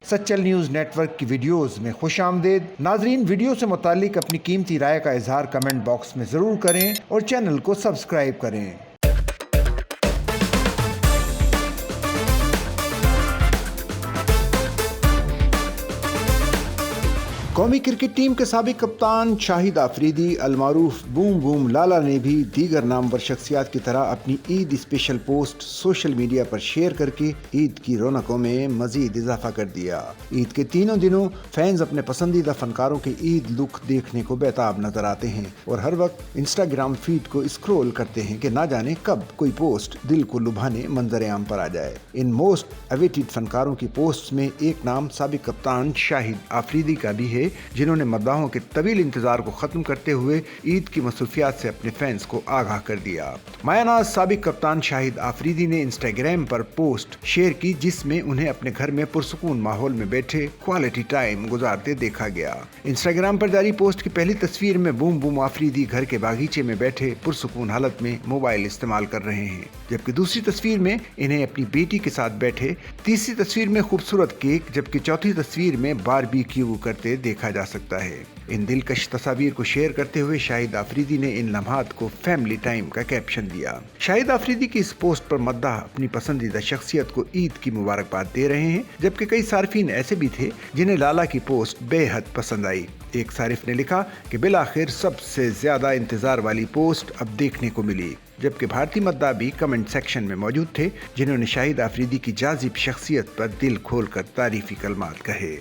Sachal news network की videos में खुश आमदेद। नाजरीन, वीडियो से मुतालिक अपनी कीमती राय का इजहार कमेंट बॉक्स में ज़रूर करें और चैनल को सब्सक्राइब करें। कौमी क्रिकेट टीम के साबिक कप्तान शाहिद आफरीदी अलमारूफ बूम बूम लाला ने भी दीगर नामवर शख्सियात की तरह अपनी Eid special post social media पर शेयर करके ईद की रौनकों में मजीद इजाफा कर दिया। ईद के तीनों दिनों फैंस अपने पसंदीदा फनकारों के ईद लुक देखने को बेताब नजर आते हैं और हर वक्त इंस्टाग्राम फीड को स्क्रॉल करते हैं कि ना जाने कब कोई पोस्ट दिल को लुभाने मंजर आम पर आ जाए। इन मोस्ट अवेटेड फनकारों की पोस्ट में एक नाम साबिक कप्तान शाहिद आफरीदी का भी है, जिन्होंने मद्दाहों के तवील इंतजार को खत्म करते हुए ईद की मसरूफियात से अपने फैंस को आगाह कर दिया। मायानाज साबिक कप्तान शाहिद आफरीदी ने इंस्टाग्राम पर पोस्ट शेयर की जिसमें उन्हें अपने घर में पुरसुकून माहौल में बैठे क्वालिटी टाइम गुजारते देखा गया। इंस्टाग्राम पर जारी पोस्ट की पहली तस्वीर में बूम बूम आफरीदी घर के बागीचे में बैठे पुरसुकून हालत में मोबाइल इस्तेमाल कर रहे हैं, जबकि दूसरी तस्वीर में इन्हें अपनी बेटी के साथ बैठे, तीसरी तस्वीर में खूबसूरत केक, जबकि चौथी तस्वीर में बारबेक्यू करते देखा जा सकता है। इन दिलकश तस्वीर को शेयर करते हुए शाहिद आफरीदी ने इन लम्हात को फैमिली टाइम का कैप्शन दिया। शाहिद आफरीदी की इस पोस्ट पर मद्दाह अपनी पसंदीदा शख्सियत को ईद की मुबारकबाद दे रहे हैं, जबकि कई सार्फिन ऐसे भी थे जिन्हें लाला की पोस्ट बेहद पसंद आई। एक सारिफ ने लिखा कि बिलाखिर सबसे ज्यादा इंतजार वाली पोस्ट अब देखने को मिली, जबकि भारतीय मद्दाह भी कमेंट सेक्शन में मौजूद थे जिन्होंने शाहिद आफरीदी की जाजिब शख्सियत पर दिल खोलकर तारीफी कलमात कहे।